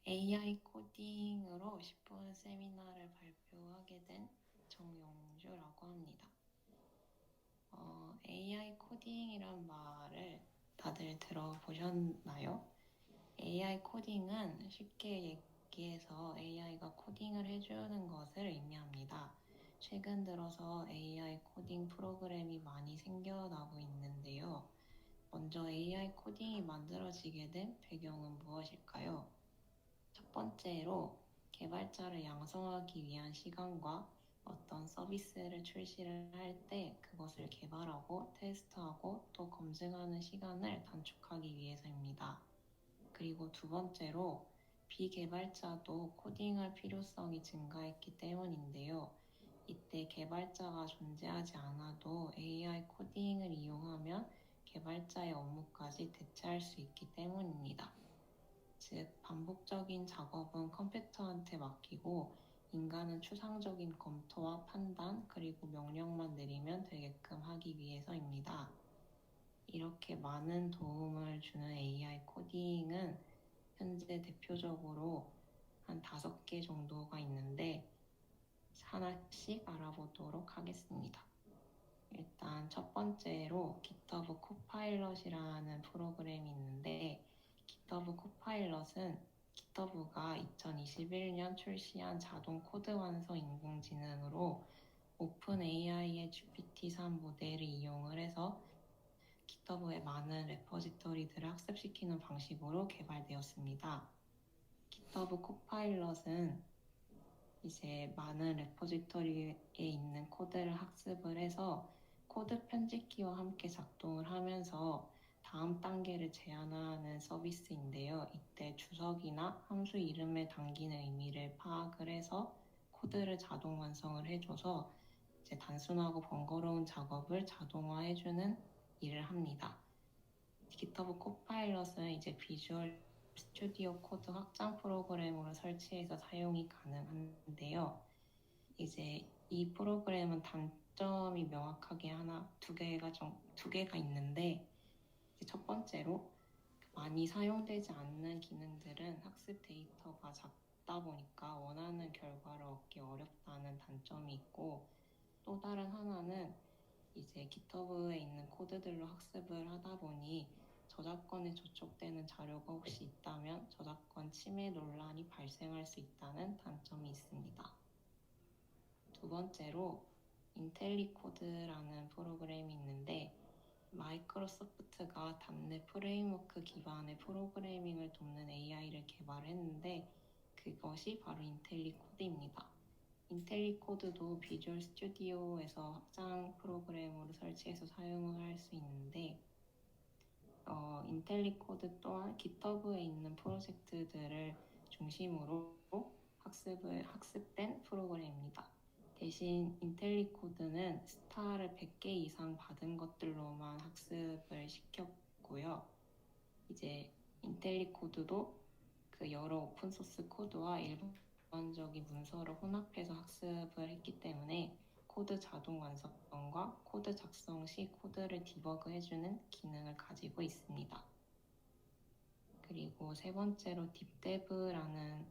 AI 코딩으로 10분 세미나를 발표하게 된 정용주라고 합니다. AI 코딩이란 말을 다들 들어보셨나요? AI 코딩은 쉽게 얘기해서 AI가 코딩을 해주는 것을 의미합니다. 최근 들어서 AI 코딩 프로그램이 많이 생겨나고 있는데요. 먼저 AI 코딩이 만들어지게 된 배경은 무엇일까요? 첫 번째로 개발자를 양성하기 위한 시간과 어떤 서비스를 출시를 할 때 그것을 개발하고 테스트하고 또 검증하는 시간을 단축하기 위해서입니다. 그리고 두 번째로 비개발자도 코딩할 필요성이 증가했기 때문인데요. 이때 개발자가 존재하지 않아도 AI 코딩을 이용하면 개발자의 업무까지 대체할 수 있기 때문입니다. 즉, 반복적인 작업은 컴퓨터한테 맡기고 인간은 추상적인 검토와 판단 그리고 명령만 내리면 되게끔 하기 위해서입니다. 이렇게 많은 도움을 주는 AI 코딩은 현재 대표적으로 한 5개 정도가 있는데 하나씩 알아보도록 하겠습니다. 일단 첫 번째로 GitHub 코파일럿이라는 프로그램이 있는데 GitHub 코파일럿은 GitHub가 2021년 출시한 자동 코드 완성 인공지능으로 오픈AI의 GPT-3 모델을 이용을 해서 GitHub의 많은 레포지토리들을 학습시키는 방식으로 개발되었습니다. GitHub 코파일럿은 이제 많은 레포지토리에 있는 코드를 학습을 해서 코드 편집기와 함께 작동을 하면서 다음 단계를 제안하는 서비스인데요. 이때 주석이나 함수 이름에 담긴 의미를 파악을 해서 코드를 자동 완성을 해줘서 이제 단순하고 번거로운 작업을 자동화해주는 일을 합니다. GitHub 코파일럿은 이제 비주얼 스튜디오 코드 확장 프로그램으로 설치해서 사용이 가능한데요. 이제 이 프로그램은 단점이 명확하게 두 개가 있는데, 첫 번째로 많이 사용되지 않는 기능들은 학습 데이터가 작다 보니까 원하는 결과를 얻기 어렵다는 단점이 있고, 또 다른 하나는 이제 GitHub에 있는 코드들로 학습을 하다 보니 저작권에 저촉되는 자료가 혹시 있다면 저작권 침해 논란이 발생할 수 있다는 단점이 있습니다. 두 번째로 인텔리코드라는 프로그램이 있는데 마이크로소프트가 답넷 프레임워크 기반의 프로그래밍을 돕는 AI를 개발했는데 그것이 바로 인텔리코드입니다. 인텔리코드도 비주얼 스튜디오에서 확장 프로그램으로 설치해서 사용을 할 수 있는데 인텔리코드 또한 GitHub에 있는 프로젝트들을 중심으로 학습된 프로그램입니다. 대신 인텔리코드는 스타를 100개 이상 받은 것들로만 학습을 시켰고요. 이제 인텔리코드도 그 여러 오픈소스 코드와 일반적인 문서를 혼합해서 학습을 했기 때문에 코드 자동 완성과 코드 작성 시 코드를 디버그해주는 기능을 가지고 있습니다. 그리고 세 번째로 딥데브라는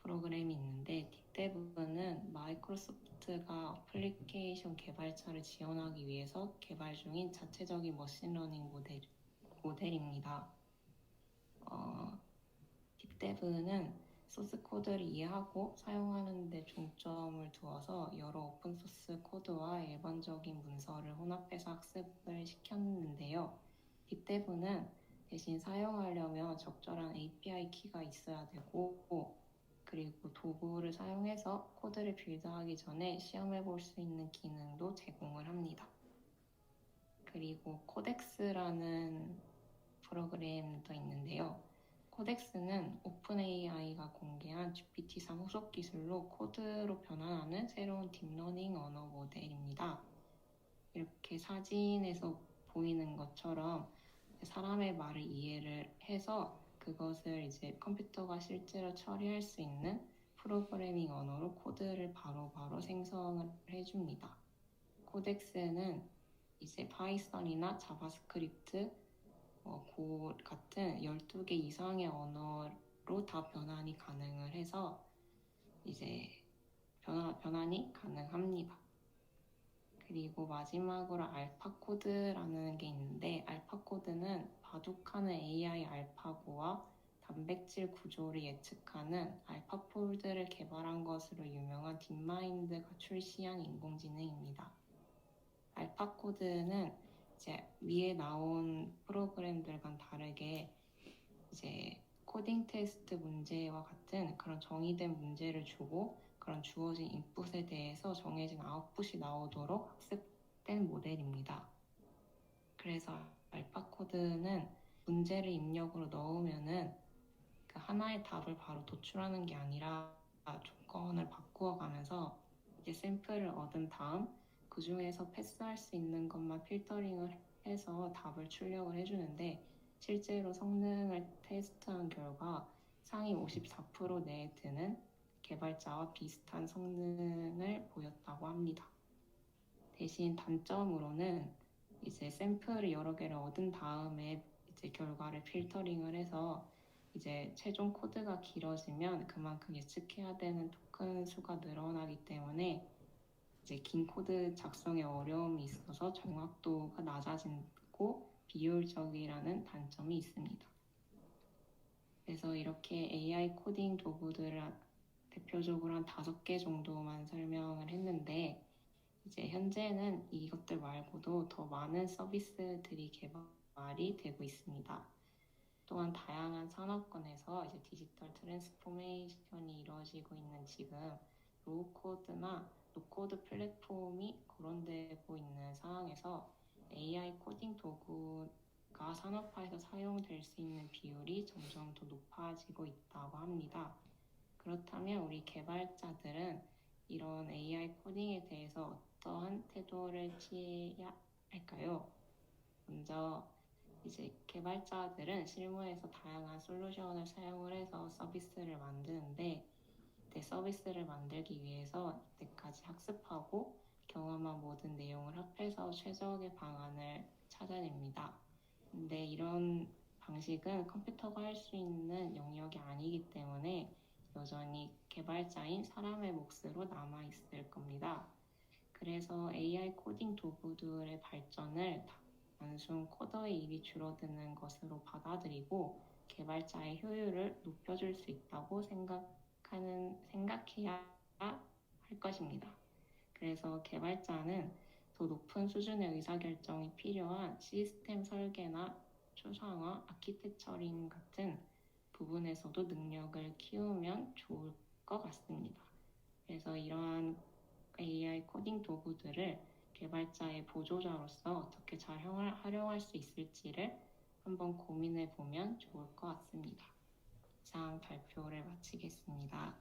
프로그램이 있는데 딥데브는 마이크로소프트가 어플리케이션 개발자를 지원하기 위해서 개발 중인 자체적인 머신러닝 모델입니다. 딥데브는 소스 코드를 이해하고 사용하는 데 중점을 두어서 여러 오픈소스 코드와 일반적인 문서를 혼합해서 학습을 시켰는데요. 딥데브는 대신 사용하려면 적절한 API 키가 있어야 되고 그리고 도구를 사용해서 코드를 빌드하기 전에 시험해 볼 수 있는 기능도 제공을 합니다. 그리고 코덱스라는 프로그램도 있는데요. 코덱스는 오픈AI가 공개한 GPT-3 후속 기술로 코드로 변환하는 새로운 딥러닝 언어 모델입니다. 이렇게 사진에서 보이는 것처럼 사람의 말을 이해를 해서 그것을 이제 컴퓨터가 실제로 처리할 수 있는 프로그래밍 언어로 코드를 바로바로 생성을 해줍니다. 코덱스는 이제 파이썬이나 자바스크립트, 고 같은 12개 이상의 언어로 다 변환이 가능을 해서 이제 변환이 가능합니다. 그리고 마지막으로 알파 코드라는 게 있는데, 알파 코드는 바둑하는 AI 알파고와 단백질 구조를 예측하는 알파폴드를 개발한 것으로 유명한 딥마인드가 출시한 인공지능입니다. 알파 코드는 이제 위에 나온 프로그램들과는 다르게 이제 코딩 테스트 문제와 같은 그런 정의된 문제를 주고 그런 주어진 인풋에 대해서 정해진 아웃풋이 나오도록 학습된 모델입니다. 그래서 알파 코드는 문제를 입력으로 넣으면은 그 하나의 답을 바로 도출하는 게 아니라 조건을 바꾸어 가면서 이제 샘플을 얻은 다음 그 중에서 패스할 수 있는 것만 필터링을 해서 답을 출력을 해주는데, 실제로 성능을 테스트한 결과 상위 54% 내에 드는 개발자와 비슷한 성능을 보였다고 합니다. 대신 단점으로는 이제 샘플을 여러 개를 얻은 다음에 이제 결과를 필터링을 해서 이제 최종 코드가 길어지면 그만큼 예측해야 되는 토큰 수가 늘어나기 때문에 이제 긴 코드 작성에 어려움이 있어서 정확도가 낮아지고 비효율적이라는 단점이 있습니다. 그래서 이렇게 AI 코딩 도구들을 대표적으로 한 5개 정도만 설명을 했는데, 이제 현재는 이것들 말고도 더 많은 서비스들이 개발이 되고 있습니다. 또한 다양한 산업군에서 이제 디지털 트랜스포메이션이 이루어지고 있는 지금 로우 코드나 노코드 플랫폼이 거론되고 있는 상황에서 AI 코딩 도구가 산업화에서 사용될 수 있는 비율이 점점 더 높아지고 있다고 합니다. 그렇다면 우리 개발자들은 이런 AI 코딩에 대해서 어떠한 태도를 취해야 할까요? 먼저 이제 개발자들은 실무에서 다양한 솔루션을 사용을 해서 서비스를 만드는데, 서비스를 만들기 위해서 이때까지 학습하고 경험한 모든 내용을 합해서 최적의 방안을 찾아냅니다. 근데 이런 방식은 컴퓨터가 할 수 있는 영역이 아니기 때문에 여전히 개발자인 사람의 몫으로 남아있을 겁니다. 그래서 AI 코딩 도구들의 발전을 단순 코더의 일이 줄어드는 것으로 받아들이고 개발자의 효율을 높여줄 수 있다고 생각해야 할 것입니다. 그래서 개발자는 더 높은 수준의 의사결정이 필요한 시스템 설계나 추상화, 아키텍처링 같은 부분에서도 능력을 키우면 좋을 것 같습니다. 그래서 이러한 AI 코딩 도구들을 개발자의 보조자로서 어떻게 잘 활용할 수 있을지를 한번 고민해 보면 좋을 것 같습니다. 이상 발표를 마치겠습니다.